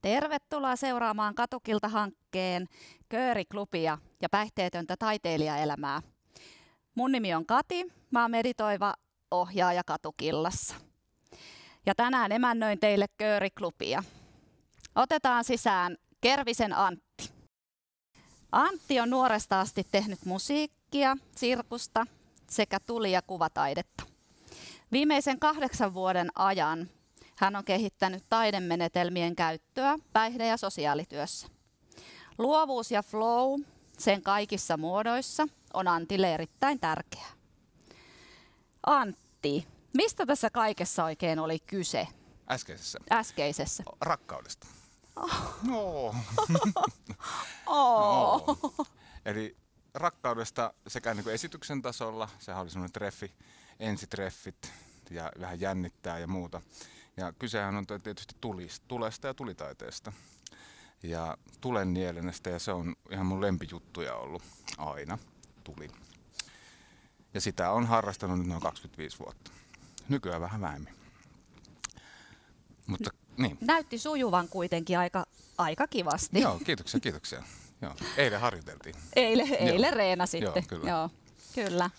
Tervetuloa seuraamaan Katukilta-hankkeen kööriklubia ja päihteetöntä taiteilijaelämää. Mun nimi on Kati, mä oon meditoiva ohjaaja Katukillassa. Ja tänään emännöin teille kööriklubia. Otetaan sisään Kervisen Antti. Antti on nuoresta asti tehnyt musiikkia, sirkusta sekä tuli- ja kuvataidetta. Viimeisen 8 vuoden ajan hän on kehittänyt taidemenetelmien käyttöä päihde- ja sosiaalityössä. Luovuus ja flow sen kaikissa muodoissa on Antille erittäin tärkeää. Antti, mistä tässä kaikessa oikein oli kyse? Äskeisessä. Rakkaudesta. Oh. Eli rakkaudesta sekä niin kuin esityksen tasolla, sehän oli semmoinen treffi, ensitreffit ja vähän jännittää ja muuta. Ja kysehän on tietysti tulesta ja tulitaiteesta ja tulen nielenestä, ja se on ihan mun lempijuttuja ollut aina, tuli. Ja sitä on harrastanut nyt noin 25 vuotta. Nykyään vähän vähemmän. Mutta niin. Näytti sujuvan kuitenkin aika kivasti. Joo, kiitoksia. Joo. Eilen harjoiteltiin. Eilen reenasitte. Joo, kyllä. Joo, kyllä.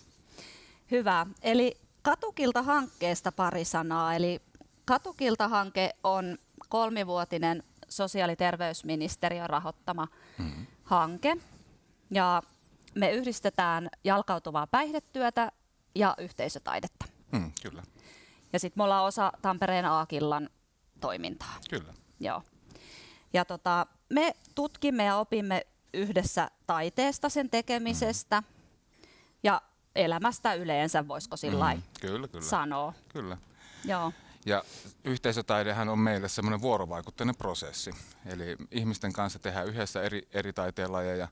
Hyvä. Eli Katukilta-hankkeesta pari sanaa. Eli Katukilta-hanke on 3-vuotinen sosiaali- ja terveysministeriön rahoittama hanke. Ja me yhdistetään jalkautuvaa päihdetyötä ja yhteisötaidetta. Kyllä. Ja sitten me ollaan osa Tampereen A-killan toimintaa. Kyllä. Joo. Ja me tutkimme ja opimme yhdessä taiteesta, sen tekemisestä ja elämästä yleensä, voisiko sillä Kyllä. sanoa. Kyllä. Joo. Ja yhteisötaidehan on meille semmoinen vuorovaikutteinen prosessi. Eli ihmisten kanssa tehdään yhdessä eri taiteenlajeja.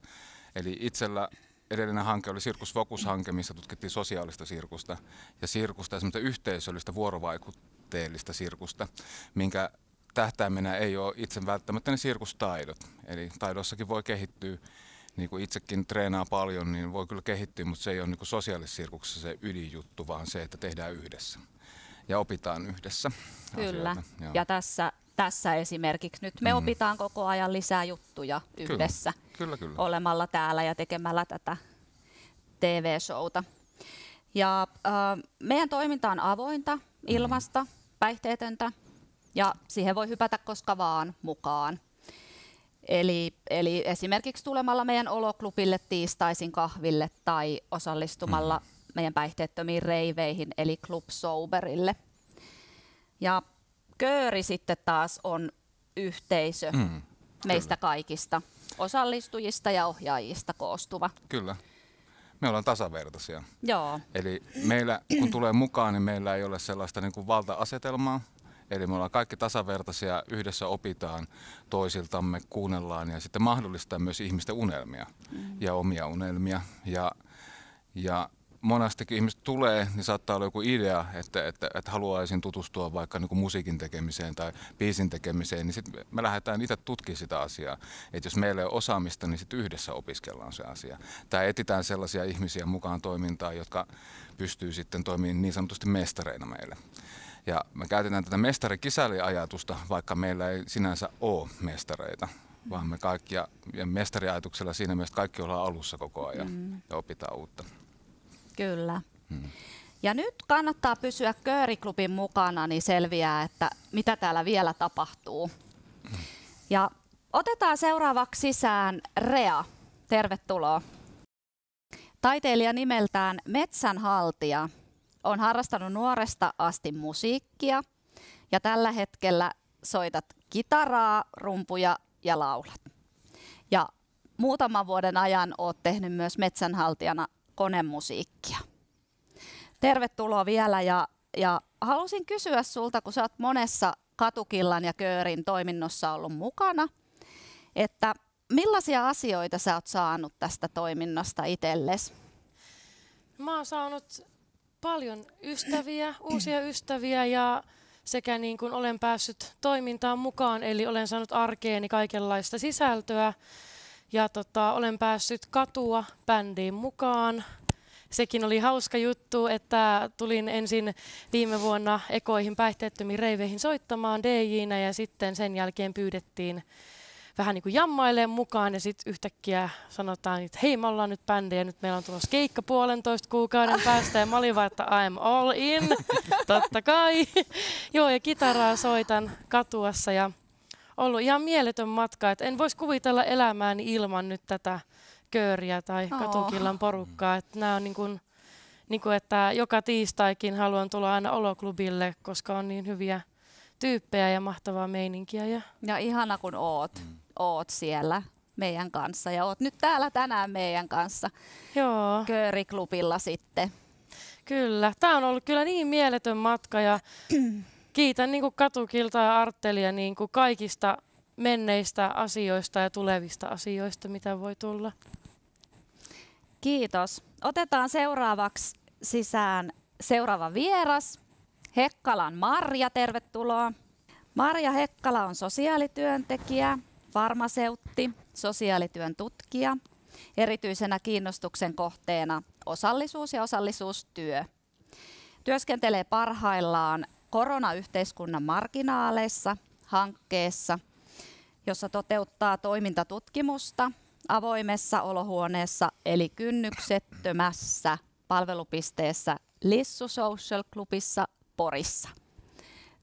Eli itsellä edellinen hanke oli Sirkus Focus-hanke, missä tutkittiin sosiaalista sirkusta ja semmoista yhteisöllistä vuorovaikutteellista sirkusta, minkä tähtäimenä ei ole itse välttämättä ne sirkustaidot. Eli taidossakin voi kehittyä, niin kuin itsekin treenaa paljon, niin voi kyllä kehittyä, mutta se ei ole niin kuin sosiaalisessa sirkuksessa se ydinjuttu, vaan se, että tehdään yhdessä ja opitaan yhdessä. Kyllä. Asioita. Ja tässä esimerkiksi nyt me opitaan koko ajan lisää juttuja yhdessä. Kyllä. Olemalla täällä ja tekemällä tätä TV-showta. Ja meidän toiminta on avointa, ilmasta, päihteetöntä ja siihen voi hypätä koska vaan mukaan. Eli esimerkiksi tulemalla meidän oloklubille tiistaisin kahville tai osallistumalla meidän päihteettömiin reiveihin eli Club Soberille. Ja kööri sitten taas on yhteisö meistä kaikista osallistujista ja ohjaajista koostuva. Kyllä. Me ollaan tasavertaisia. Joo. Eli meillä, kun tulee mukaan, niin meillä ei ole sellaista niin kuin valta-asetelmaa. Eli me ollaan kaikki tasavertaisia, yhdessä opitaan toisiltamme, kuunnellaan ja sitten mahdollistaa myös ihmisten unelmia ja omia unelmia. Ja monestikin ihmiset tulee, niin saattaa olla joku idea, että haluaisin tutustua vaikka niin kuin musiikin tekemiseen tai biisin tekemiseen, niin sitten me lähdetään itse tutkimaan sitä asiaa. Että jos meillä ei ole osaamista, niin sitten yhdessä opiskellaan se asia. Tai etsitään sellaisia ihmisiä mukaan toimintaan, jotka pystyy sitten toimimaan niin sanotusti mestareina meille. Ja me käytetään tätä mestarikisälli-ajatusta, vaikka meillä ei sinänsä ole mestareita, vaan me kaikki, ja mestariajatuksella siinä mielessä kaikki ollaan alussa koko ajan ja opitaan uutta. Kyllä. Ja nyt kannattaa pysyä kööriklubin mukana, niin selviää, että mitä täällä vielä tapahtuu. Ja otetaan seuraavaksi sisään Rea. Tervetuloa. Taiteilija nimeltään Metsänhaltija on harrastanut nuoresta asti musiikkia ja tällä hetkellä soitat kitaraa, rumpuja ja laulat. Ja muutaman vuoden ajan olet tehnyt myös metsänhaltijana konemusiikkia. Tervetuloa vielä ja halusin kysyä sulta, kun sä oot monessa Katukillan ja köörin toiminnossa ollut mukana, että millaisia asioita sä oot saanut tästä toiminnasta itsellesi? Mä oon saanut paljon ystäviä, uusia ystäviä ja sekä niin kuin olen päässyt toimintaan mukaan, eli olen saanut arkeeni kaikenlaista sisältöä ja olen päässyt katua bändiin mukaan sekin oli hauska juttu, että tulin ensin viime vuonna ekoihin päihteettömiin reiveihin soittamaan DJ:nä ja sitten sen jälkeen pyydettiin vähän niin kuin jammailemaan mukaan ja sitten yhtäkkiä sanotaan, että hei, me ollaan nyt bändi ja nyt meillä on tulossa keikka 1,5 kuukauden päästä ja mä olin vaan, että I'm all in, totta kai. Joo, ja kitaraa soitan Katuassa ja ollut ihan mieletön matka, että en voisi kuvitella elämääni ilman nyt tätä kööriä tai Katukillan porukkaa. Että nämä on niin kuin, että joka tiistaikin haluan tulla aina Oloklubille, koska on niin hyviä tyyppejä ja mahtavaa meininkiä. Ja ihana kun oot siellä meidän kanssa ja oot nyt täällä tänään meidän kanssa. Joo. Kööriklubilla sitten. Kyllä, tämä on ollut kyllä niin mieletön matka ja kiitän niin kuin Katukilta ja Artelia niin kuin kaikista menneistä asioista ja tulevista asioista, mitä voi tulla. Kiitos. Otetaan seuraavaksi sisään seuraava vieras. Hekkalan Marja, tervetuloa. Marja Hekkala on sosiaalityöntekijä, farmaseutti, sosiaalityön tutkija. Erityisenä kiinnostuksen kohteena osallisuus ja osallisuustyö. Työskentelee parhaillaan Koronayhteiskunnan marginaaleissa hankkeessa, jossa toteuttaa toimintatutkimusta avoimessa olohuoneessa eli kynnyksettömässä palvelupisteessä Lissu Social Clubissa Porissa.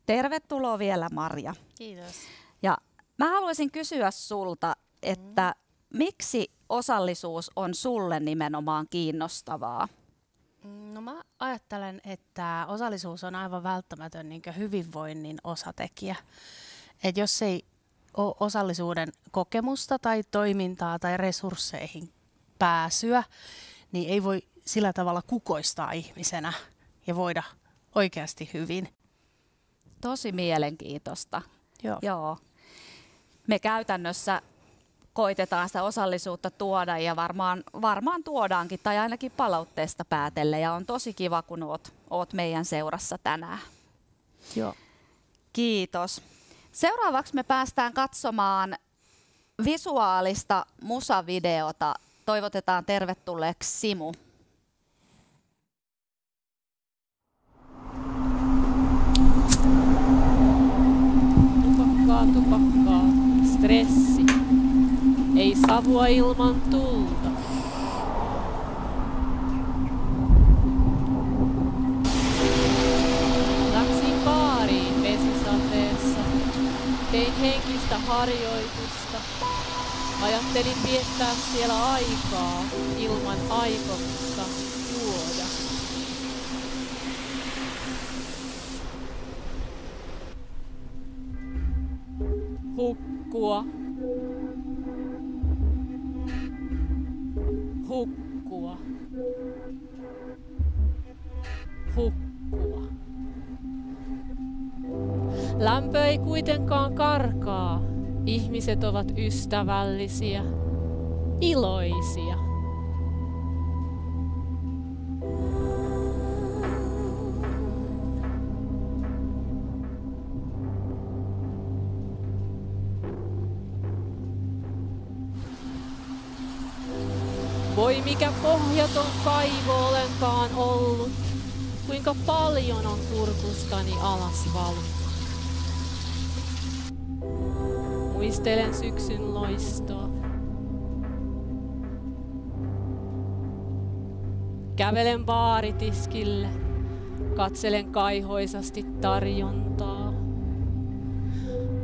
Tervetuloa vielä, Marja. Kiitos. Ja mä haluaisin kysyä sulta, että miksi osallisuus on sulle nimenomaan kiinnostavaa? No mä ajattelen, että osallisuus on aivan välttämätön niin kuin hyvinvoinnin osatekijä. Et jos ei ole osallisuuden kokemusta tai toimintaa tai resursseihin pääsyä, niin ei voi sillä tavalla kukoistaa ihmisenä ja voida oikeasti hyvin. Tosi mielenkiintoista. Joo. Me käytännössä koitetaan sitä osallisuutta tuoda ja varmaan tuodaankin tai ainakin palautteesta päätellen ja on tosi kiva, kun oot meidän seurassa tänään. Joo. Kiitos. Seuraavaksi me päästään katsomaan visuaalista musavideota. Toivotetaan tervetulleeksi Simu. Tupakkaa, stressi, ei savua ilman tulta. Läksin baariin vesisateessa, tein henkistä harjoitusta. Ajattelin viettää siellä aikaa ilman aikomusta juoda. Hukkua. Hukkua. Hukkua. Lämpö ei kuitenkaan karkaa. Ihmiset ovat ystävällisiä, iloisia. Voi mikä pohjaton kaivo olenkaan ollut, kuinka paljon on kurkustani alas valunut. Muistelen syksyn loistoa. Kävelen baaritiskille, katselen kaihoisasti tarjontaa.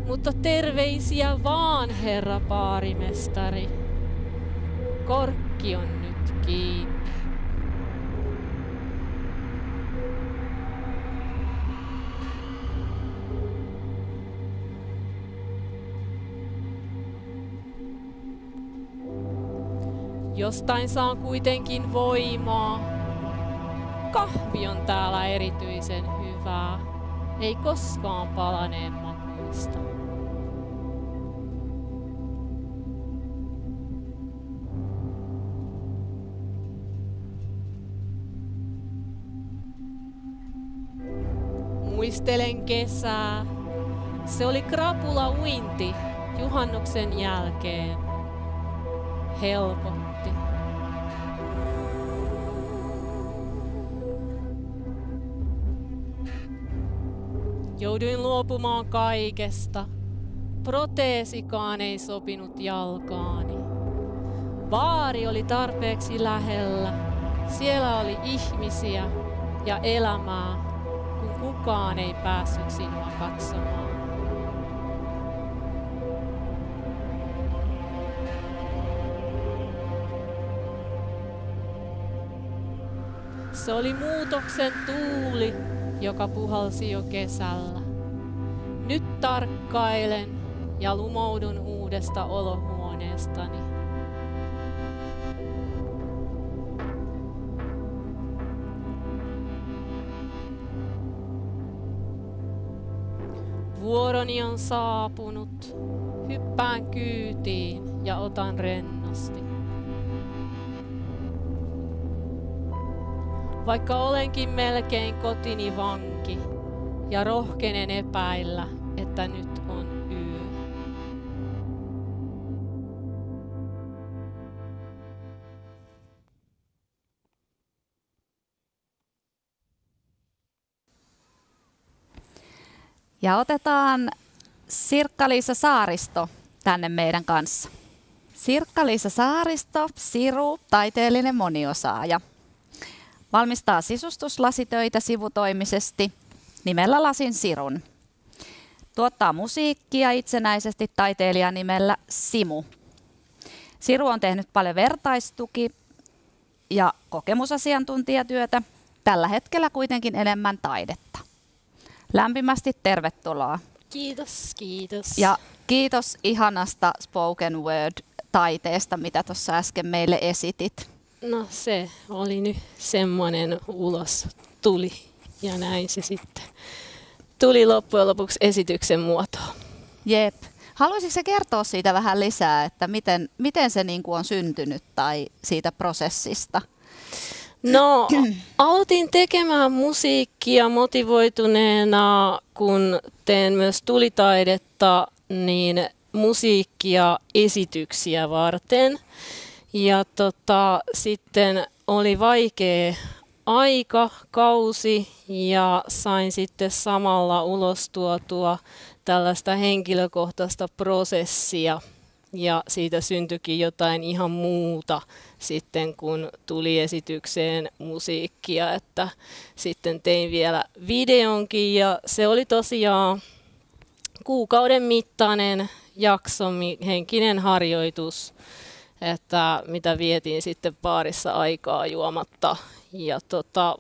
Mutta terveisiä vaan, herra baarimestari. Korkki on nyt kiinni. Jostain saan kuitenkin voimaa. Kahvi on täällä erityisen hyvää, ei koskaan palaneen makuista. Muistelen kesää. Se oli krapula uinti juhannuksen jälkeen. Helpotti. Jouduin luopumaan kaikesta. Proteesikaan ei sopinut jalkaani. Baari oli tarpeeksi lähellä. Siellä oli ihmisiä ja elämää, kun kukaan ei päässyt sinua katsomaan. Se oli muutoksen tuuli, joka puhalsi jo kesällä. Nyt tarkkailen ja lumoudun uudesta olohuoneestani. Vuoroni on saapunut. Hyppään kyytiin ja otan rennosti. Vaikka olenkin melkein kotini vanki ja rohkenen epäillä, että nyt on yö. Ja otetaan Sirkka-Liisa Saaristo tänne meidän kanssa. Sirkka-Liisa Saaristo, Siru, taiteellinen moniosaaja. Valmistaa sisustuslasitöitä sivutoimisesti nimellä Lasin Sirun. Tuottaa musiikkia itsenäisesti taiteilijan nimellä Simu. Siru on tehnyt paljon vertaistuki- ja kokemusasiantuntijatyötä, tällä hetkellä kuitenkin enemmän taidetta. Lämpimästi tervetuloa. Kiitos, kiitos. Ja kiitos ihanasta spoken word-taiteesta, mitä tuossa äsken meille esitit. No se oli nyt semmoinen ulos tuli ja näin se sitten tuli loppujen lopuksi esityksen muotoon. Jep. Haluaisitko sä kertoa siitä vähän lisää, että miten se niin kuin on syntynyt tai siitä prosessista? No, aloitin tekemään musiikkia motivoituneena, kun teen myös tulitaidetta, niin musiikkia esityksiä varten. Ja sitten oli vaikea kausi ja sain sitten samalla ulostuotua tällaista henkilökohtaista prosessia. Ja siitä syntyikin jotain ihan muuta sitten, kun tuli esitykseen musiikkia, että sitten tein vielä videonkin ja se oli tosiaan kuukauden mittainen jakso, henkinen harjoitus, että mitä vietiin sitten baarissa aikaa juomatta ja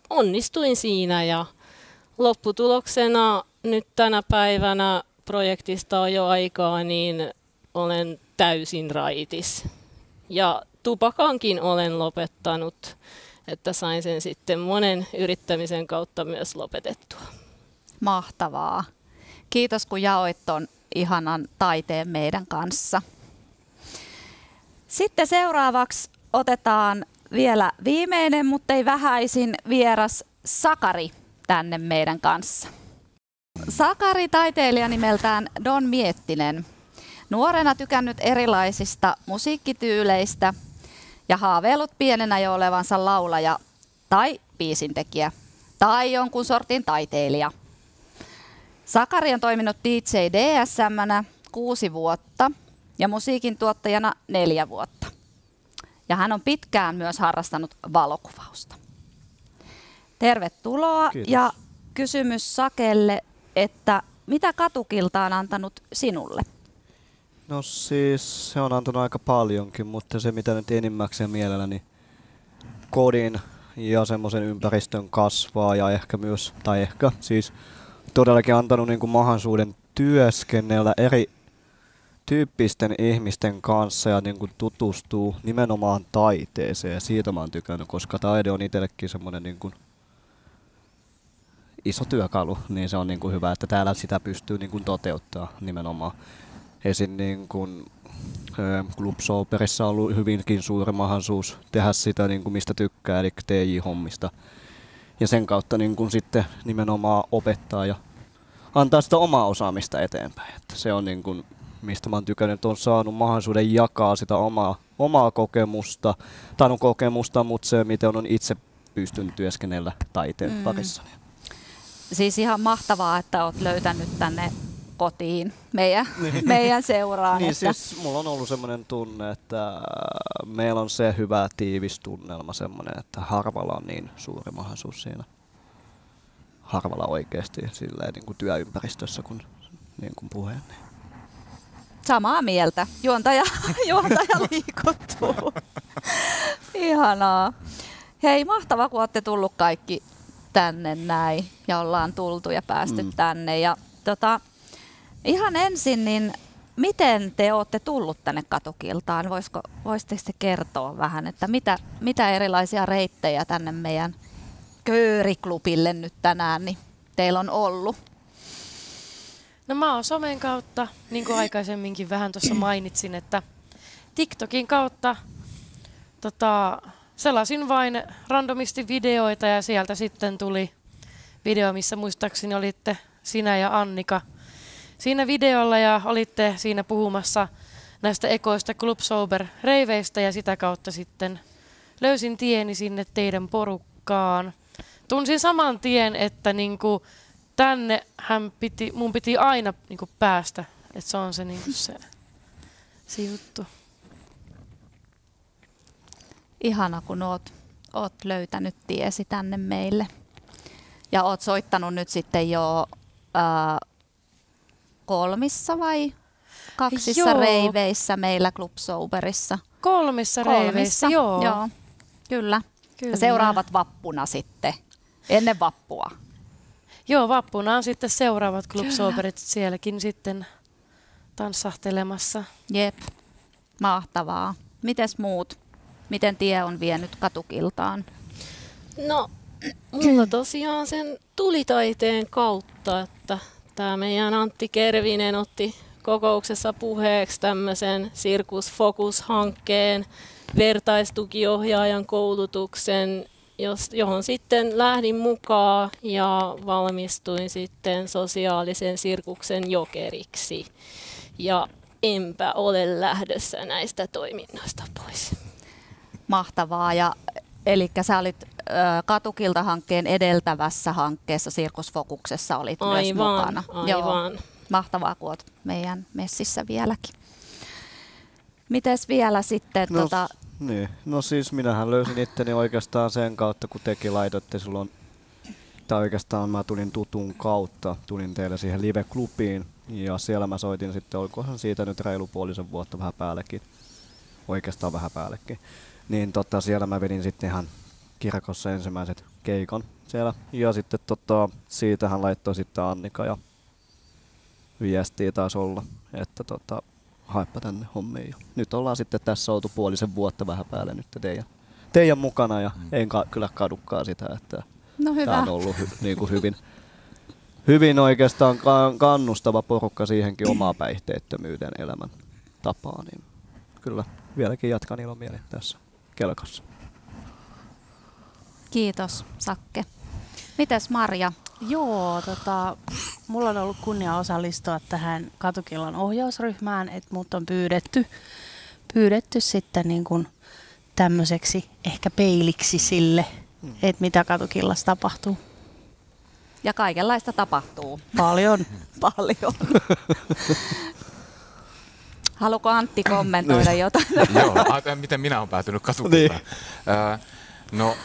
onnistuin siinä ja lopputuloksena nyt tänä päivänä projektista on jo aikaa, niin olen täysin raitis. Ja tupakankin olen lopettanut, että sain sen sitten monen yrittämisen kautta myös lopetettua. Mahtavaa. Kiitos kun jaoit ton ihanan taiteen meidän kanssa. Sitten seuraavaksi otetaan vielä viimeinen, mutta ei vähäisin vieras Sakari tänne meidän kanssa. Sakari taiteilija nimeltään Don Miettinen. Nuorena tykännyt erilaisista musiikkityyleistä ja haaveillut pienenä jo olevansa laulaja tai biisintekijä tai jonkun sortin taiteilija. Sakari on toiminut DJ DSM:nä 6 vuotta ja musiikin tuottajana 4 vuotta. Ja hän on pitkään myös harrastanut valokuvausta. Tervetuloa. Kiitos. Ja kysymys Sakelle, että mitä katukilta on antanut sinulle? No siis se on antanut aika paljonkin, mutta se mitä nyt enimmäkseen mielelläni kodin ja semmoisen ympäristön kasvaa ja ehkä myös, tai ehkä siis todellakin antanut niin kuin mahdollisuuden työskennellä eri tyyppisten ihmisten kanssa ja niin kuin tutustuu nimenomaan taiteeseen ja siitä mä oon tykännyt, koska taide on itsellekin semmoinen niin kuin iso työkalu, niin se on niin kuin hyvä, että täällä sitä pystyy niin kuin toteuttaa nimenomaan. Esim. Niin kuin Club Soberissa on ollut hyvinkin suuri mahdollisuus tehdä sitä, niin kuin mistä tykkää, eli TJ-hommista. Ja sen kautta niin kuin sitten nimenomaan opettaa ja antaa sitä omaa osaamista eteenpäin. Että se on niin kuin, mistä mä oon tykännyt, että on saanut mahdollisuuden jakaa sitä omaa kokemusta, mutta se miten on itse pystynyt työskennellä taiteen parissa. siis ihan mahtavaa, että olet löytänyt tänne kotiin meidän seuraan. Niin että siis mulla on ollut semmoinen tunne, että meillä on se hyvä tiivis tunnelma semmoinen, että harvalla on niin suuri mahdollisuus siinä. Harvalla oikeasti silleen niin kuin työympäristössä kuin, niin kuin puheen. Samaa mieltä. Juontaja liikuttuu. Ihanaa. Hei, mahtavaa, kun olette tullut kaikki tänne näin ja ollaan tultu ja päästy tänne. Ja, ihan ensin, niin miten te olette tullut tänne Katukiltaan? Voisitteko te kertoa vähän, että mitä erilaisia reittejä tänne meidän kööriklubille nyt tänään niin teillä on ollut? No mä oon somen kautta, niin kuin aikaisemminkin vähän tuossa mainitsin, että TikTokin kautta selasin vain randomisti videoita ja sieltä sitten tuli video, missä muistaakseni olitte sinä ja Annika siinä videolla ja olitte siinä puhumassa näistä ekoista Club Sober-reiveistä ja sitä kautta sitten löysin tieni sinne teidän porukkaan. Tunsin saman tien, että niinku tänne mun piti aina niinku päästä, että se on se, niinku se juttu. Ihana, kun oot löytänyt tiesi tänne meille. Ja oot soittanut nyt sitten jo 3 vai 2 reiveissä meillä Club Soberissa. 3 reiveissä, joo. Kyllä. Ja seuraavat vappuna sitten, ennen vappua. Joo, vappuna on sitten seuraavat Club Soberit sielläkin sitten tanssahtelemassa. Jep, mahtavaa. Mites muut? Miten tie on vienyt Katukiltaan? No, mulla tosiaan sen tulitaiteen kautta, että tämä meidän Antti Kervinen otti kokouksessa puheeksi tämmöisen Circus Focus-hankkeen vertaistukiohjaajan koulutuksen, johon sitten lähdin mukaan ja valmistuin sitten sosiaalisen sirkuksen jokeriksi. Ja enpä ole lähdössä näistä toiminnoista pois. Mahtavaa. Ja eli sä olit Katukilta-hankkeen edeltävässä hankkeessa Sirkusfokuksessa olit myös mukana. Aivan. Joo, mahtavaa, kun olet meidän messissä vieläkin. Mites vielä sitten? No siis minähän löysin itteni oikeastaan sen kautta, kun tekin laitoitte silloin, tai oikeastaan mä tulin tutun kautta, tulin teille siihen live-klubiin ja siellä mä soitin sitten, olikohan siitä nyt reilu puolisen vuotta vähän päällekin, oikeastaan vähän päällekin. Niin siellä mä vedin sitten ihan kirkossa ensimmäiset keikan siellä. Ja sitten siitähän laittoi sitten Annika ja viestiä taas olla, että haippa tänne hommiin. Nyt ollaan sitten tässä oltu puolisen vuotta vähän päälle nyt teidän mukana ja en kyllä kadukkaa sitä, että tämä on ollut niinku hyvin oikeastaan kannustava porukka siihenkin omaa päihteettömyyden elämän tapaa. Niin kyllä vieläkin jatkan ilomielin tässä kelkassa. Kiitos, Sakke. Mites Marja? Joo, mulla on ollut kunnia osallistua tähän Katukillan ohjausryhmään, että mut on pyydetty sitten niin kuin tämmöiseksi ehkä peiliksi sille, että mitä Katukillassa tapahtuu. Ja kaikenlaista tapahtuu. Paljon. Paljon. Haluatko Antti kommentoida jotain? Joo, miten minä olen päätynyt Katukiltaan? No,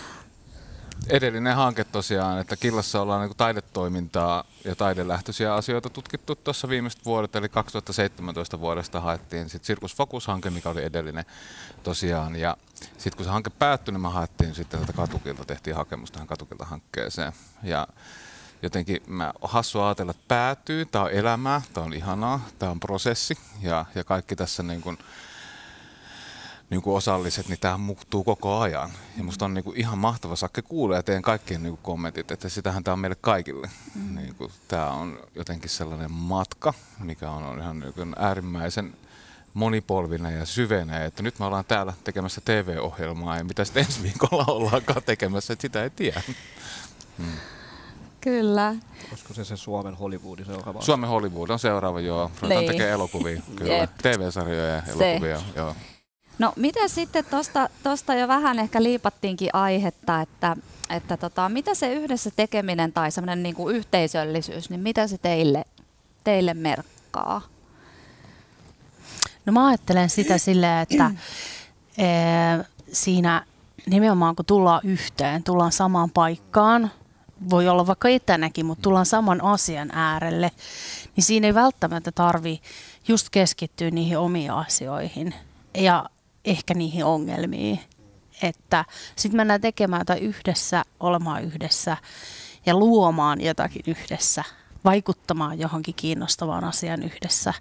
edellinen hanke tosiaan, että Killassa ollaan niin kuin taidetoimintaa ja taidelähtöisiä asioita tutkittu tuossa viimeiset vuodet, eli 2017 vuodesta haettiin sitten Circus Focus-hanke, mikä oli edellinen tosiaan, ja sitten kun se hanke päättyi, niin me haettiin sitten tätä Katukilta, tehtiin hakemus tähän Katukilta-hankkeeseen, ja jotenkin mä hassua ajatella, että päätyy, tää on elämää, tää on ihanaa, tää on prosessi, ja kaikki tässä niin kuin osalliset, niin tämä muuttuu koko ajan. Ja musta on ihan mahtava Sakke kuulla ja teen kaikkien kommentit, että sitähän tämä on meille kaikille. Tämä on jotenkin sellainen matka, mikä on ihan äärimmäisen monipolvinen ja syvenen, että nyt me ollaan täällä tekemässä TV-ohjelmaa ja mitä sitten ensi viikolla ollaankaan tekemässä, että sitä ei tiedä. Kyllä. Olisiko se Suomen Hollywood seuraava? Suomen Hollywood on seuraava, joo. Ruvetaan tekemään elokuvia, kyllä. TV-sarjoja ja elokuvia, joo. No miten sitten, tuosta jo vähän ehkä liipattiinkin aihetta, että mitä se yhdessä tekeminen tai semmoinen niin kuin yhteisöllisyys, niin mitä se teille merkkaa? No mä ajattelen sitä silleen, että siinä nimenomaan kun tullaan yhteen, tullaan samaan paikkaan, voi olla vaikka etänäkin, mutta tullaan saman asian äärelle, niin siinä ei välttämättä tarvi just keskittyä niihin omiin asioihin ja ehkä niihin ongelmiin. Että sitten mennään tekemään jotain yhdessä, olemaan yhdessä ja luomaan jotakin yhdessä, vaikuttamaan johonkin kiinnostavaan asiaan yhdessä.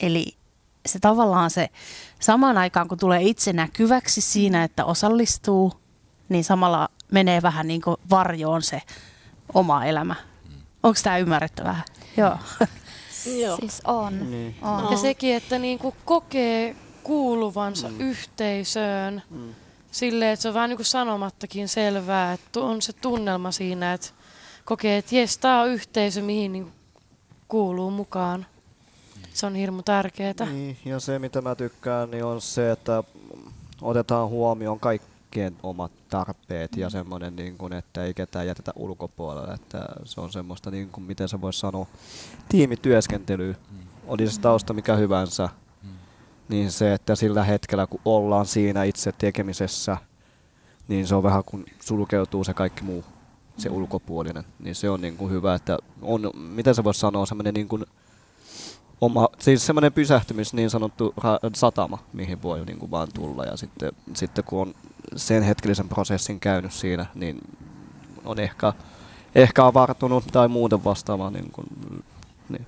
Eli se tavallaan se samaan aikaan, kun tulee itse näkyväksi siinä, että osallistuu, niin samalla menee vähän niin kuin varjoon se oma elämä. Onko tämä ymmärrettävää? Joo. Joo. Siis on. Niin. on. Ja sekin, että niinku kokee kuuluvansa yhteisöön silleen, että se on vähän niin kuin sanomattakin selvää, että on se tunnelma siinä, että kokee, että jes, tämä on yhteisö, mihin niinku kuuluu mukaan. Se on hirmu tärkeää. Niin, ja se mitä mä tykkään, niin on se, että otetaan huomioon kaikkien omat tarpeet ja semmoinen, niin kuin, että ei ketään jätetä ulkopuolelle. Että se on semmoista, niin kuin, miten se voisi sanoa, tiimityöskentelyä. Oli se tausta mikä hyvänsä. Niin se, että sillä hetkellä kun ollaan siinä itse tekemisessä, niin se on vähän kun sulkeutuu se kaikki muu, se ulkopuolinen. Niin se on niin kuin hyvä, että on, miten se voisi sanoa, semmoinen niin kuin siis semmoinen pysähtymis, niin sanottu satama, mihin voi niin kuin vaan tulla. Ja sitten kun on sen hetkellisen prosessin käynyt siinä, niin on ehkä avartunut tai muuten vastaavaa. Niin.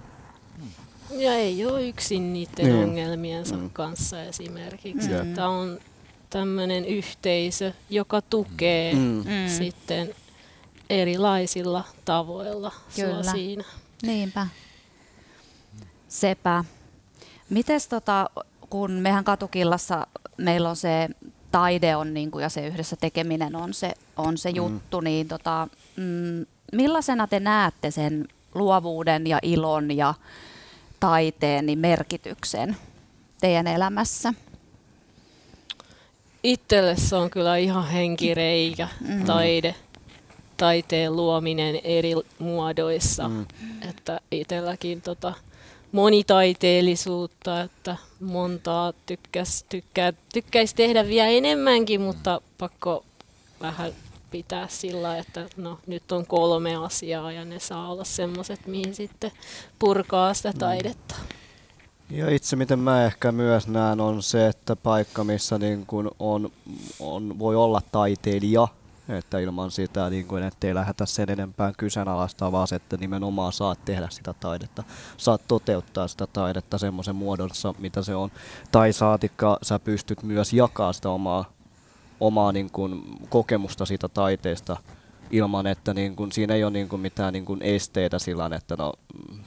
Ja ei ole yksin niiden ongelmiensa kanssa esimerkiksi. Että on tämmöinen yhteisö, joka tukee sitten erilaisilla tavoilla sua siinä. Niinpä. Sepä. Mites kun mehän Katukillassa meillä on se taide on niinku, ja se yhdessä tekeminen on se juttu, niin millaisena te näette sen luovuuden ja ilon ja taiteen niin merkityksen teidän elämässä? Itselle se on kyllä ihan henkireikä, taiteen luominen eri muodoissa. Että itselläkin monitaiteellisuutta, että montaa tykkäisi tehdä vielä enemmänkin, mutta pakko vähän pitää sillä, että no, nyt on 3 asiaa ja ne saa olla semmoiset, mihin sitten purkaa sitä taidetta. Ja itse miten mä ehkä myös näen on se, että paikka missä niin kun voi olla taiteilija, että ilman sitä, niin kun, ettei lähdetä sen enempää kyseenalaistaa, vaan se, että nimenomaan saat tehdä sitä taidetta. Saat toteuttaa sitä taidetta semmoisen muodossa, mitä se on. Tai saatikka sä pystyt myös jakaa sitä omaa niin kun, kokemusta siitä taiteesta ilman, että niin kun, siinä ei ole niin kun, mitään niin kun, esteitä sillä, että no,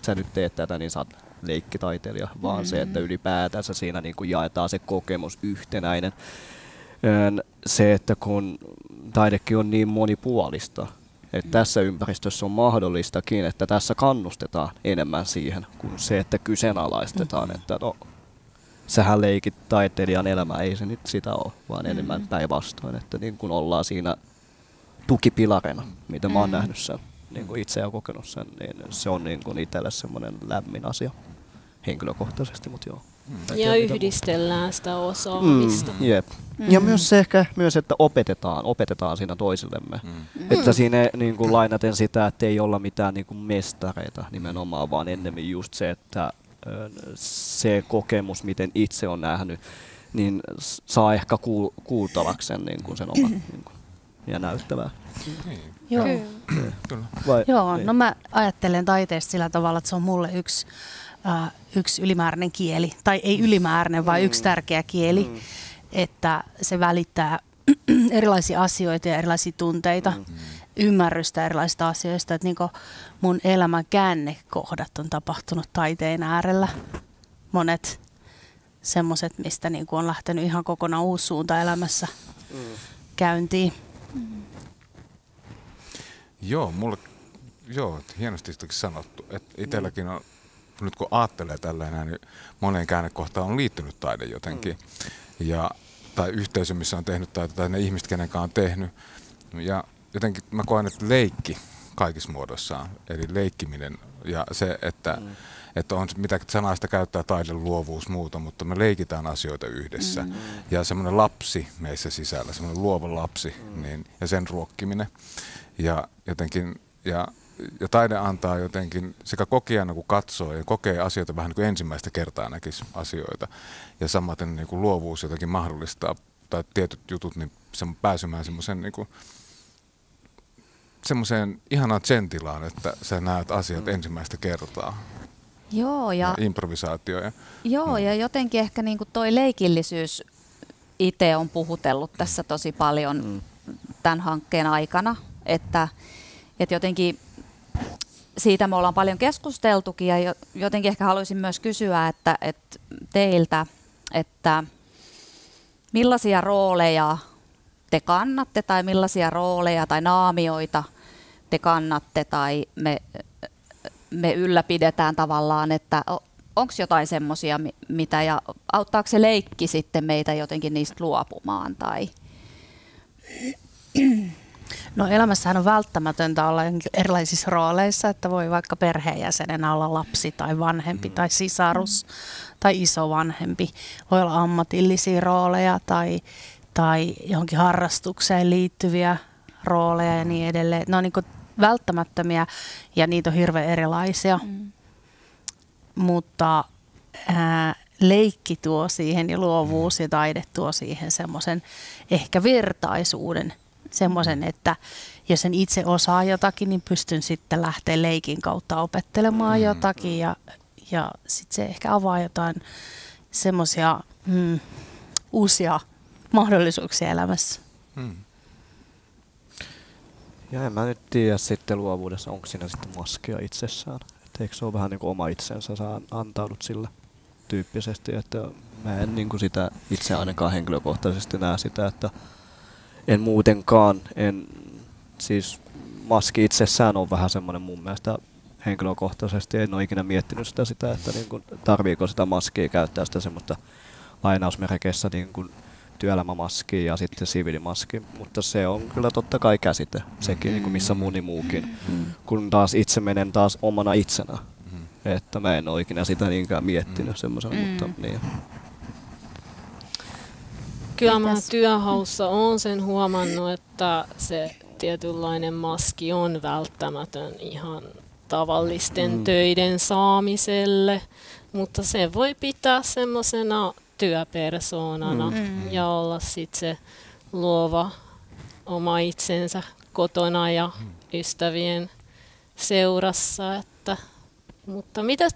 sä nyt teet tätä, niin sä oot leikkitaiteilija, vaan se, että ylipäätänsä siinä niin kun, jaetaan se kokemus yhtenäinen. Se, että kun taidekin on niin monipuolista, että tässä ympäristössä on mahdollistakin, että tässä kannustetaan enemmän siihen kuin se, että kyseenalaistetaan, että no, sähän leikit taiteilijan elämää, ei se nyt sitä ole, vaan enemmän päinvastoin, että niin kun ollaan siinä tukipilarina, mitä mä oon nähnyt sen, niin kuin itse ja kokenut sen, niin se on niin kuin itselle semmoinen lämmin asia henkilökohtaisesti, mutta joo. Ja yhdistellään sitä osaamista. Ja myös se ehkä myös, että opetetaan siinä toisillemme. Että siinä niin kuin lainaten sitä, että ei olla mitään niin kuin mestareita nimenomaan, vaan ennemmin just se, että se kokemus, miten itse on nähnyt, niin saa ehkä kuultavaksi sen, niin kuin sen oma niin kuin, ja näyttävää. Joo. Joo, no mä ajattelen taiteesta sillä tavalla, että se on mulle yksi ylimääräinen kieli, tai ei ylimääräinen, vaan yksi tärkeä kieli, että se välittää erilaisia asioita ja erilaisia tunteita, ymmärrystä erilaisista asioista, että niinku mun elämän käännekohdat on tapahtunut taiteen äärellä. Monet semmoiset, mistä niinku on lähtenyt ihan kokonaan uusi suunta elämässä käyntiin. Joo, hienosti sanottu. Itselläkin on, nyt kun ajattelee tällainen, niin moneen käännekohtaan on liittynyt taide jotenkin. tai yhteisö, missä on tehnyt tai ne ihmiset, kenenkaan on tehnyt. Ja jotenkin mä koen, että leikki kaikissa muodossaan, eli leikkiminen ja se, että on mitä sanaa sitä käyttää taide, luovuus, muuta, mutta me leikitään asioita yhdessä. Ja semmoinen lapsi meissä sisällä, semmoinen luova lapsi niin, ja sen ruokkiminen. Ja jotenkin, ja taide antaa jotenkin sekä kokijana kuin katsoo ja kokee asioita vähän niin kuin ensimmäistä kertaa näkisi asioita. Ja samaten niin kuin luovuus jotenkin mahdollistaa, tai tietyt jutut, niin pääsemään semmoisen niin kuin semmoiseen ihanaan zen-tilaan, että sä näet asiat ensimmäistä kertaa. Joo, ja improvisaatio. Ja jotenkin ehkä niin kuin toi leikillisyys itse on puhutellut tässä tosi paljon tämän hankkeen aikana, että jotenkin siitä me ollaan paljon keskusteltukin ja jotenkin ehkä haluaisin myös kysyä, että teiltä, että millaisia rooleja te kannatte tai millaisia rooleja tai naamioita te kannatte tai me ylläpidetään tavallaan, että onko jotain semmoisia, mitä ja auttaako se leikki sitten meitä jotenkin niistä luopumaan tai? No elämässähän on välttämätöntä olla erilaisissa rooleissa, että voi vaikka perheenjäsenenä olla lapsi tai vanhempi tai sisarus tai isovanhempi. Voi olla ammatillisia rooleja tai johonkin harrastukseen liittyviä rooleja ja niin edelleen. Ne on niin kuin välttämättömiä ja niitä on hirveän erilaisia, mutta leikki tuo siihen ja luovuus ja taide tuo siihen semmoisen ehkä vertaisuuden, semmoisen, että jos en itse osaa jotakin, niin pystyn sitten lähteä leikin kautta opettelemaan jotakin ja sitten se ehkä avaa jotain semmoisia uusia mahdollisuuksia elämässä. Ja en mä nyt tiedä sitten luovuudessa, onko siinä sitten maskia itsessään. Et eikö se ole vähän niin kuin oma itsensä, sä antaudut sille tyyppisesti, että mä en niin kuin sitä itse ainakaan henkilökohtaisesti näe sitä, että en muutenkaan, siis maski itsessään on vähän semmoinen mun mielestä henkilökohtaisesti, en ole ikinä miettinyt sitä että niin kuin, tarviiko sitä maskia käyttää sitä semmoista lainausmerkeissä niin kuin työelämämaski ja sitten siviilimaski, mutta se on kyllä totta kai käsite, sekin niin kuin missä moni muukin, kun taas itse menen taas omana itsenä, että mä en ole ikinä sitä niinkään miettinyt semmoisena, mutta niin. Kyllä mä työhaussa olen sen huomannut, että se tietynlainen maski on välttämätön ihan tavallisten töiden saamiselle, mutta se voi pitää semmoisena työpersoonana ja olla sitten se luova oma itsensä kotona ja ystävien seurassa. Mutta mitä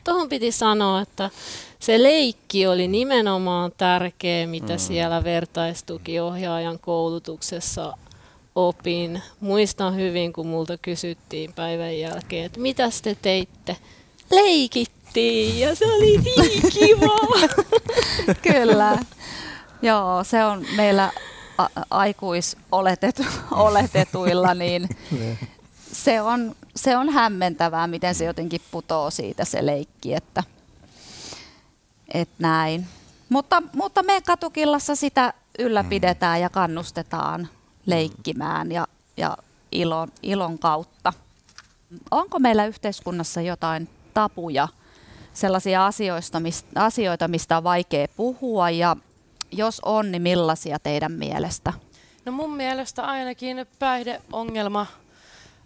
tuohon piti sanoa, että se leikki oli nimenomaan tärkeä, mitä siellä vertaistukiohjaajan koulutuksessa opin. Muistan hyvin, kun multa kysyttiin päivän jälkeen, että mitä te teitte? Leikittiin ja se oli niin kiva. Kyllä. Joo, se on meillä aikuisoletetuilla, niin se on hämmentävää, miten se jotenkin putoo siitä se leikki, että näin. Mutta me Katukillassa sitä ylläpidetään ja kannustetaan leikkimään ja ilon kautta. Onko meillä yhteiskunnassa jotain tabuja, sellaisia asioita, mistä on vaikea puhua ja jos on, niin millaisia teidän mielestä? No mun mielestä ainakin päihdeongelma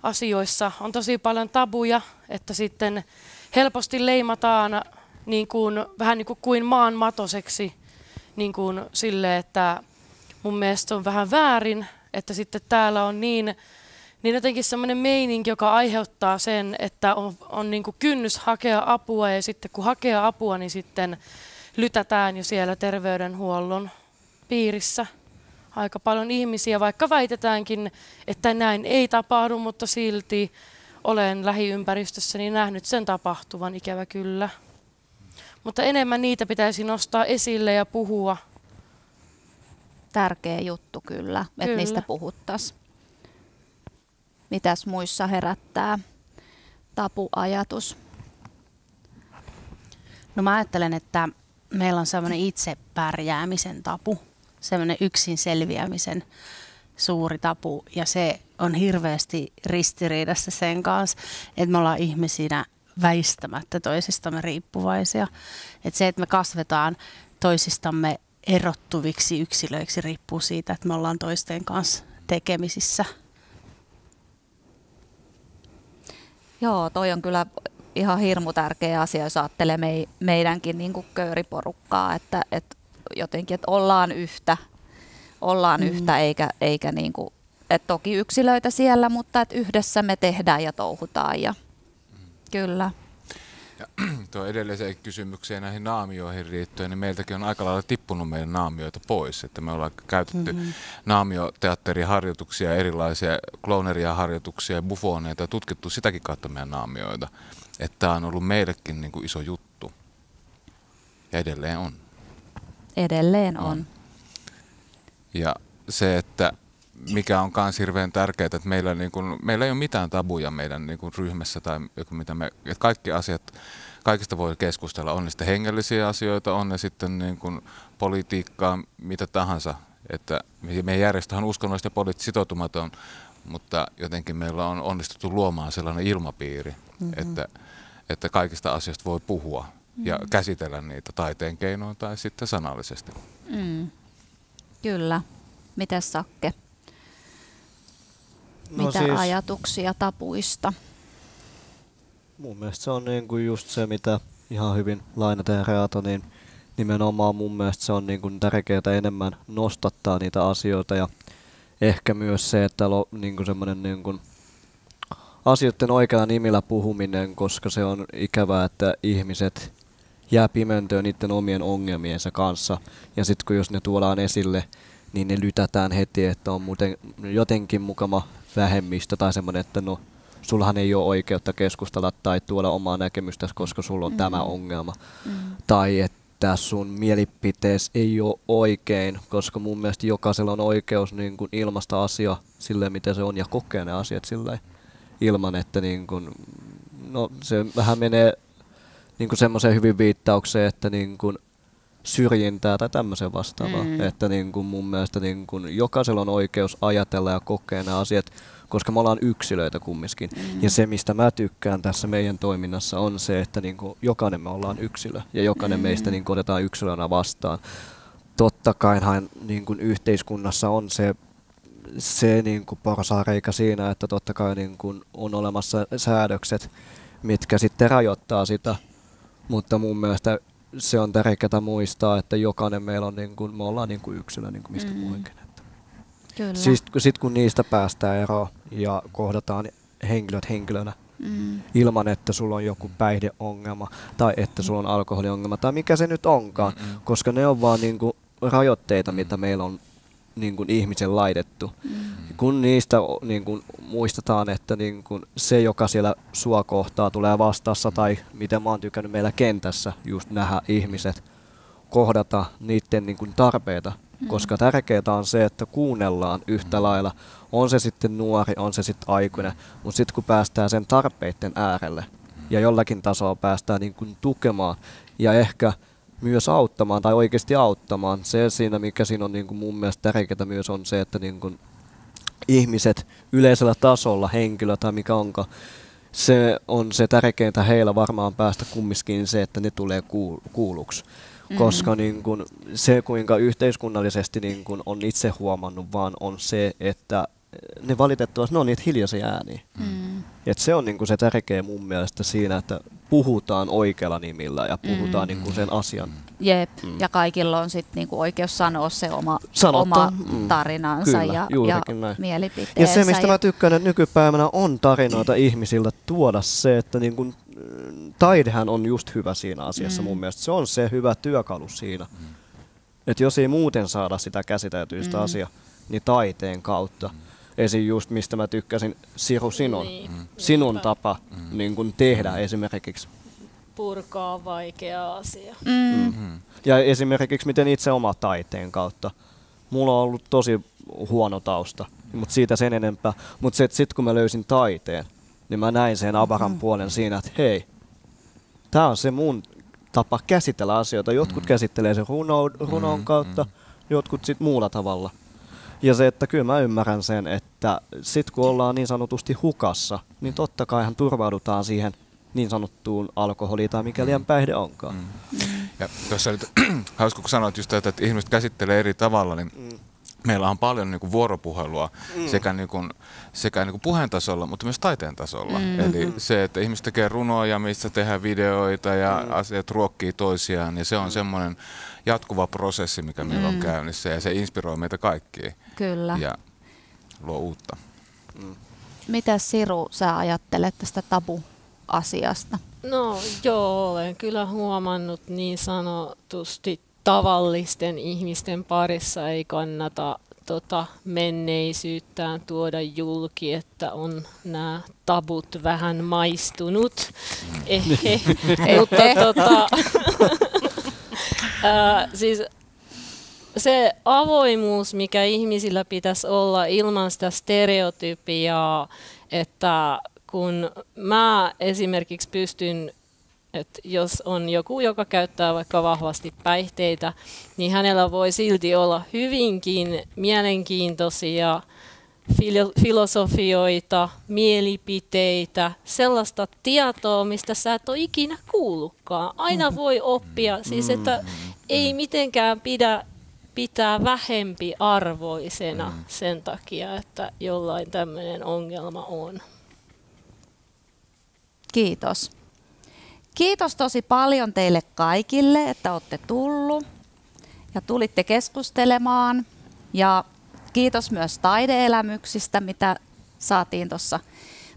asioissa on tosi paljon tabuja, että sitten helposti leimataan niin kuin, vähän niin kuin maanmatoseksi niin kuin sille, että mun mielestä on vähän väärin, että sitten täällä on niin jotenkin semmoinen meininki, joka aiheuttaa sen, että on niin kuin kynnys hakea apua ja sitten kun hakee apua, niin sitten lytätään jo siellä terveydenhuollon piirissä aika paljon ihmisiä, vaikka väitetäänkin, että näin ei tapahdu, mutta silti olen lähiympäristössäni nähnyt sen tapahtuvan, ikävä kyllä. Mutta enemmän niitä pitäisi nostaa esille ja puhua. Tärkeä juttu kyllä, että niistä puhuttaisiin. Mitäs muissa herättää tabuajatus? No mä ajattelen, että meillä on semmoinen itse pärjäämisen tabu, semmoinen yksin selviämisen suuri tabu, ja se on hirveästi ristiriidassa sen kanssa, että me ollaan ihmisinä väistämättä toisistamme riippuvaisia. Että se, että me kasvetaan toisistamme erottuviksi yksilöiksi, riippuu siitä, että me ollaan toisten kanssa tekemisissä. Joo, toi on kyllä ihan hirmu tärkeä asia, jos ajattelee meidänkin niin kuin kööriporukkaa, että jotenkin, että ollaan yhtä eikä niin kuin, että toki yksilöitä siellä, mutta että yhdessä me tehdään ja touhutaan ja kyllä. Ja tuo edelliseen kysymykseen näihin naamioihin liittyen, niin meiltäkin on aika lailla tippunut meidän naamioita pois. Että me ollaan käytetty naamioteatteriharjoituksia, erilaisia klooneriaharjoituksia ja buffoneita ja tutkittu sitäkin kautta meidän naamioita. Että tämä on ollut meillekin niin kuin iso juttu. Ja edelleen on. Edelleen on. Ja se, että mikä on myös hirveän tärkeää, että meillä ei ole mitään tabuja meidän niin kuin ryhmässä tai joku, mitä että kaikki asiat, kaikista voi keskustella. On ne sitten hengellisiä asioita, on ne sitten niin kuin politiikkaa, mitä tahansa. Että meidän järjestöhän on uskonnollisesti ja poliittisesti sitoutumaton, mutta jotenkin meillä on onnistuttu luomaan sellainen ilmapiiri, että kaikista asioista voi puhua ja käsitellä niitä taiteen keinoin tai sitten sanallisesti. Kyllä. Mites Sakke? Mitä ajatuksia tabuista? Mun mielestä se on niin kuin just se, mitä ihan hyvin lainataan Reato, niin nimenomaan mun mielestä se on niin kuin tärkeää enemmän nostattaa niitä asioita ja ehkä myös se, että niin kuin semmoinen niin kuin asioiden oikealla nimillä puhuminen, koska se on ikävää, että ihmiset jää pimentöön niiden omien ongelmiensa kanssa ja sitten kun jos ne tuodaan esille, niin ne lytätään heti, että on muuten jotenkin mukava vähemmistö tai semmoinen, että no sullahan ei ole oikeutta keskustella tai tuoda omaa näkemystäsi, koska sulla on tämä ongelma. Tai että sun mielipiteesi ei ole oikein, koska mun mielestä jokaisella on oikeus niin kuin ilmaista asiaa silleen, miten se on ja kokea ne asiat silleen ilman, että niin kuin, no se vähän menee niin kuin semmoiseen hyvin viittaukseen, että niin kuin syrjintää tai tämmöisen vastaavaa. Että niin kuin mun mielestä niin kuin jokaisella on oikeus ajatella ja kokea nämä asiat, koska me ollaan yksilöitä kumminkin. Ja se, mistä mä tykkään tässä meidän toiminnassa, on se, että niin kuin jokainen me ollaan yksilö ja jokainen meistä niin kuin otetaan yksilönä vastaan. Totta kaihan niin kuin yhteiskunnassa on se niin kuin porsaanreikä siinä, että totta kai niin kuin on olemassa säädökset, mitkä sitten rajoittaa sitä, mutta mun mielestä se on tärkeää muistaa, että jokainen meillä on niin kuin, me ollaan niin kuin yksilö, niin kuin mistä puhuinkin. Sitten kun niistä päästään eroon ja kohdataan henkilöt henkilönä ilman, että sulla on joku päihdeongelma tai että sulla on alkoholiongelma tai mikä se nyt onkaan, koska ne on vaan niin kuin rajoitteita, mitä meillä on niin kuin ihmisen laitettu. Kun niistä niin kuin muistetaan, että niin kuin se, joka siellä sua kohtaa, tulee vastassa tai miten mä oon tykännyt meillä kentässä just nähdä ihmiset, kohdata niiden niin kuin tarpeita. Koska tärkeää on se, että kuunnellaan yhtä lailla, on se sitten nuori, on se sitten aikuinen, mutta sitten kun päästään sen tarpeiden äärelle ja jollakin tasolla päästään niin kuin tukemaan ja ehkä myös auttamaan tai oikeasti auttamaan. Se siinä, mikä siinä on niin kuin mun mielestä tärkeää myös on se, että niin kuin ihmiset yleisellä tasolla, henkilö tai mikä onkaan, se on se tärkeintä heillä varmaan päästä kumminkin se, että ne tulee kuulluksi. Koska niin kun, se, kuinka yhteiskunnallisesti niin kun on itse huomannut, vaan on se, että ne valitettavasti ne on niitä hiljaisia ääniä. Et se on niin kun se tärkeä mun mielestä siinä, että puhutaan oikealla nimillä ja puhutaan niin kun sen asian. Jep, ja kaikilla on sitten niinku oikeus sanoa se oma tarinansa kyllä, ja mielipiteensä. Ja se, mistä mä tykkään, että nykypäivänä on tarinoita ihmisiltä tuoda se, että niin kun, taidehän on just hyvä siinä asiassa mun mielestä. Se on se hyvä työkalu siinä. Että jos ei muuten saada sitä käsiteltyä sitä asiaa, niin taiteen kautta. Esim. Just mistä mä tykkäsin Siru sinun tapa niin kun tehdä esimerkiksi. Purkaa vaikea asia. Ja esimerkiksi miten itse oma taiteen kautta. Mulla on ollut tosi huono tausta, mutta siitä sen enempää. Mutta sitten kun mä löysin taiteen, niin mä näin sen avaran puolen siinä, että hei, tää tapa käsitellä asioita. Jotkut käsittelee sen runon kautta, jotkut sitten muulla tavalla. Ja se, että kyllä mä ymmärrän sen, että sit kun ollaan niin sanotusti hukassa, niin totta kaihan turvaudutaan siihen niin sanottuun alkoholiin tai mikä liian päihde onkaan. Ja tuossa oli hauska, kun sanoit just, että ihmiset käsittelee eri tavalla, niin meillä on paljon niin kuin vuoropuhelua sekä niin kuin puheen tasolla, mutta myös taiteen tasolla. Eli se, että ihmiset tekee runoja, missä tehdään videoita ja asiat ruokkii toisiaan, ja se on semmoinen jatkuva prosessi, mikä meillä on käynnissä, ja se inspiroi meitä kaikkia. Kyllä. Ja luo uutta. Mitä Siru sä ajattelet tästä tabu-asiasta? No joo, olen kyllä huomannut niin sanotusti tavallisten ihmisten parissa ei kannata menneisyyttään tuoda julki, että on nämä tabut vähän maistunut. Mutta siis se avoimuus, mikä ihmisillä pitäisi olla ilman sitä stereotypiaa, että kun mä esimerkiksi pystyn, että jos on joku, joka käyttää vaikka vahvasti päihteitä, niin hänellä voi silti olla hyvinkin mielenkiintoisia filosofioita, mielipiteitä, sellaista tietoa, mistä sä et ole ikinä kuullutkaan. Aina voi oppia, siis että ei mitenkään pidä pitää vähempi arvoisena sen takia, että jollain tämmöinen ongelma on. Kiitos. Kiitos tosi paljon teille kaikille, että olette tullut ja tulitte keskustelemaan. Ja kiitos myös taide-elämyksistä, mitä saatiin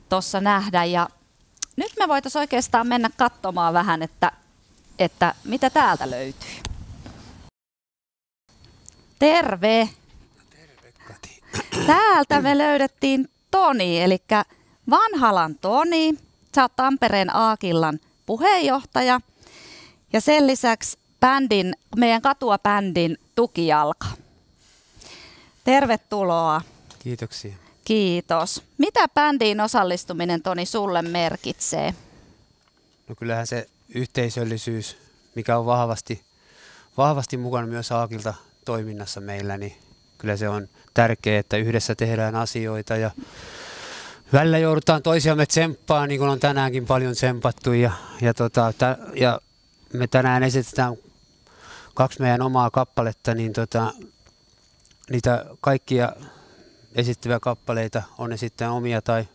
tuossa nähdä. Ja nyt me voitaisiin oikeastaan mennä katsomaan vähän, että mitä täältä löytyy. Terve! Terve, Kati. Täältä me löydettiin Toni, eli Vanhalan Toni. Sä oot Tampereen Aakillan puheenjohtaja ja sen lisäksi meidän Katua-bändin tukijalka. Tervetuloa. Kiitoksia. Kiitos. Mitä bändiin osallistuminen, Toni, sulle merkitsee? No kyllähän se yhteisöllisyys, mikä on vahvasti mukana myös Aakilta toiminnassa meillä, niin kyllä se on tärkeää, että yhdessä tehdään asioita ja välillä joudutaan toisiamme tsemppaan, niin kuin on tänäänkin paljon tsempattu ja me tänään esitetään 2 meidän omaa kappaletta, niin niitä kaikkia esittäviä kappaleita, on ne sitten omia tai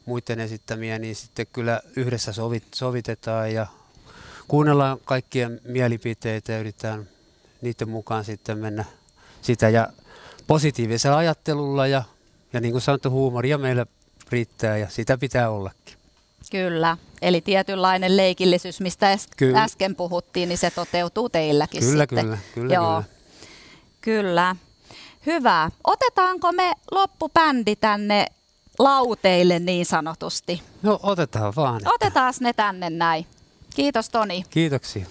muiden esittämiä, niin sitten kyllä yhdessä sovitetaan ja kuunnellaan kaikkien mielipiteitä ja yritetään niiden mukaan sitten mennä sitä ja positiivisella ajattelulla ja niin kuin sanottu, huumoria meillä riittää ja sitä pitää ollakin. Kyllä, eli tietynlainen leikillisyys, mistä äsken puhuttiin, niin se toteutuu teilläkin sitten. Joo. Kyllä. Hyvä. Otetaanko me loppubändi tänne lauteille niin sanotusti? No otetaan vaan. Otetaan ne tänne näin. Kiitos, Toni. Kiitoksia.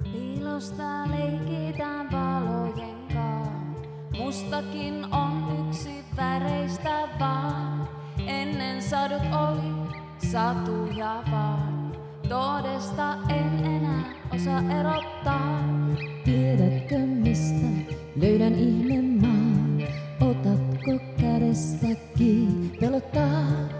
Piilosta leikitään valojen kaa. Mustakin on yksi väreistä vaan. Ennen sadut oli satuja vaan. Todesta en enää osaa erottaa. Tiedätkö mistä löydän ihmemaan? Otatko kädestä kiinni? Pelottaa.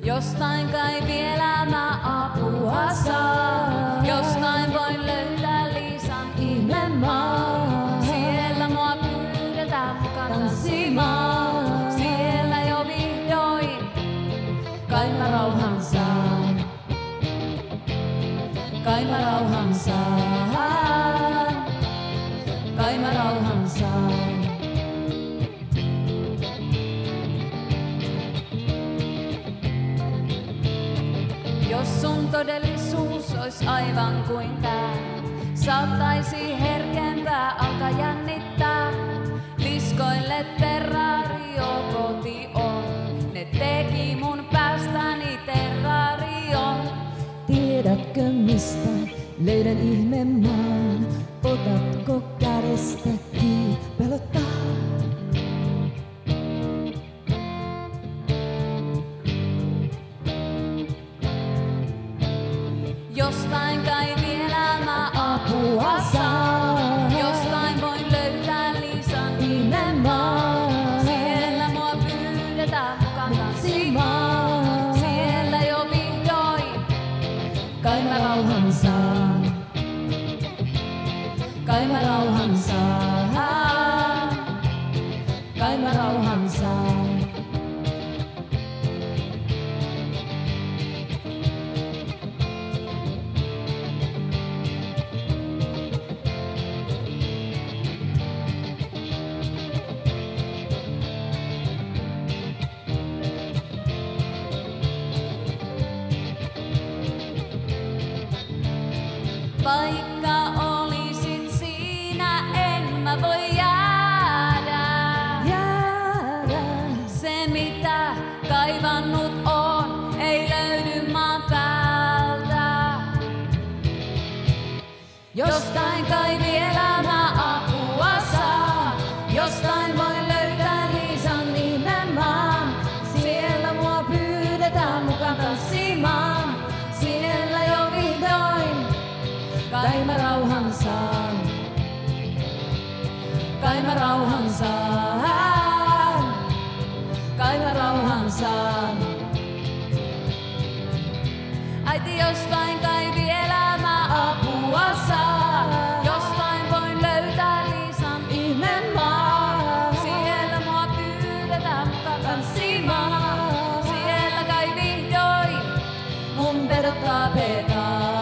Jostain kai vielä mä apua saan. Jostain voin löytää Liisan ihmemaa. Siellä mua pyydetään mukaan tanssimaan. Siellä jo vihdoin kai mä rauhan saan. Kai mä rauhan saan. Kai mä rauhan saan. Jos sun todellisuus ois aivan kuin tää, Saattaisi herkempää alkaa jännittää. Liskoille terrario koti on. Ne teki mun päästäni terrarion. Tiedätkö mistä löydän ihme maan? Otatko kädestä kiinni? Pelottaa. Jostain kai vielä mä apua saan. Jostain voin löytää Liisan ihmemaan. Siellä mua pyydetään mukaan tanssimaan. Siellä jo vihdoin kai mä rauhan saan. Kai mä rauhan saan. Kai mä rauhan saan. Vaikka olisit siinä, en mä voi jäädä. Se mitä kaivannut on, ei löydy maan päältä. Jostain kai vielä mä apua saan. Jostain voin löytää Liisan ihmemaan. Siellä mua pyydetään mukaan tanssimaan. Siellä jo vihdoin kai mä rauhan saan. Kai mä rauhan saan. Kai mä rauhan saan. Äiti, jostain kai vielä mä apua saan. Jostain voin löytää Liisan ihmemaan. Siellä mua pyydetään mukaan tanssimaan. Siellä kai vihdoin mun pedot tapetaan.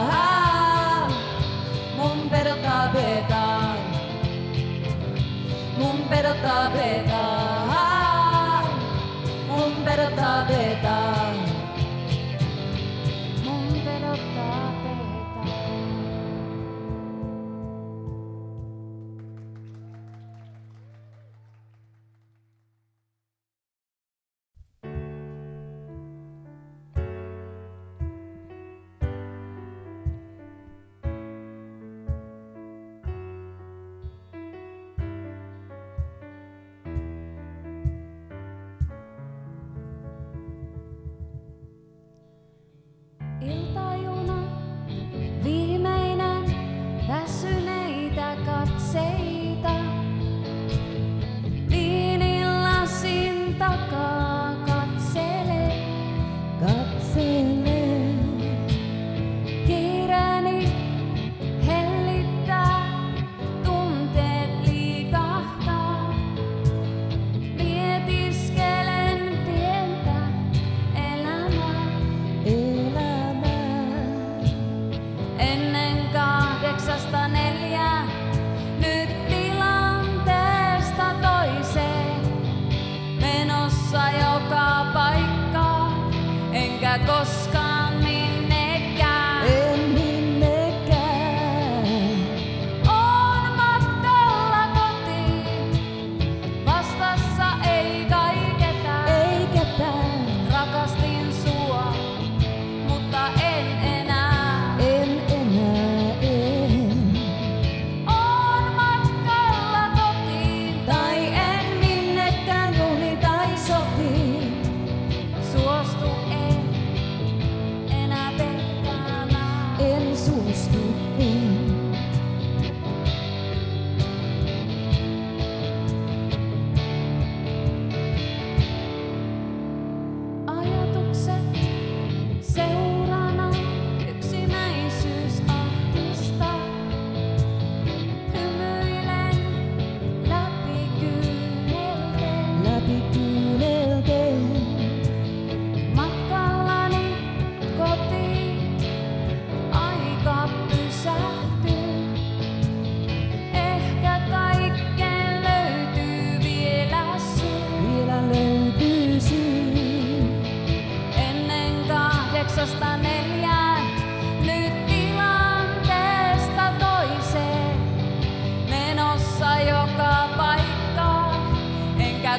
Mun pedot tapetaan. Mun pedot tapetaan. Mun pedot tapetaan. Mun pedot tapetaan.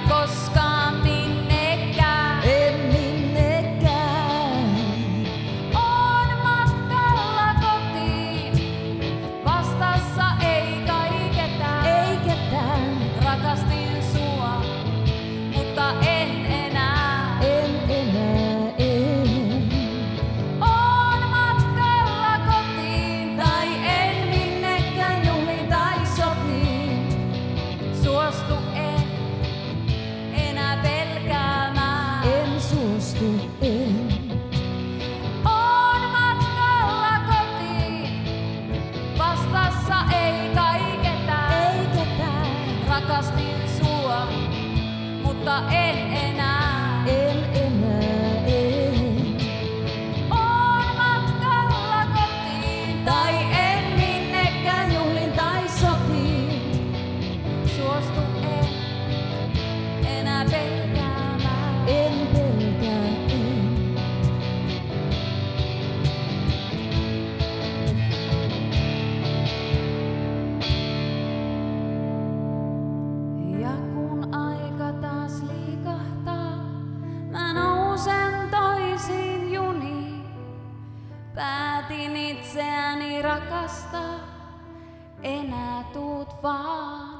koskaan minnekään. En minnekään. On matkalla kotiin, vastassa ei kai ketään. Ei ketään. Rakastin sua, mutta en enää. En enää, en. On matkalla kotiin, Tai en minnekään juhliin tai sotiin. suostu en enää pelkäämään. En suostu, en. On matkalla kotiin, vastassa ei kai ketään. Ei ketään. Rakastin sua, mutta en enää. En enää, en. On matkalla kotiin, Tai en minnekään juhliin tai sotiin. suostu en enää pelkäämään. En pelkää, en. Ja kun aika taas liikahtaa, mä nousen toisiin juniin. Päätin itseäni rakastaa, enää tuut vaan.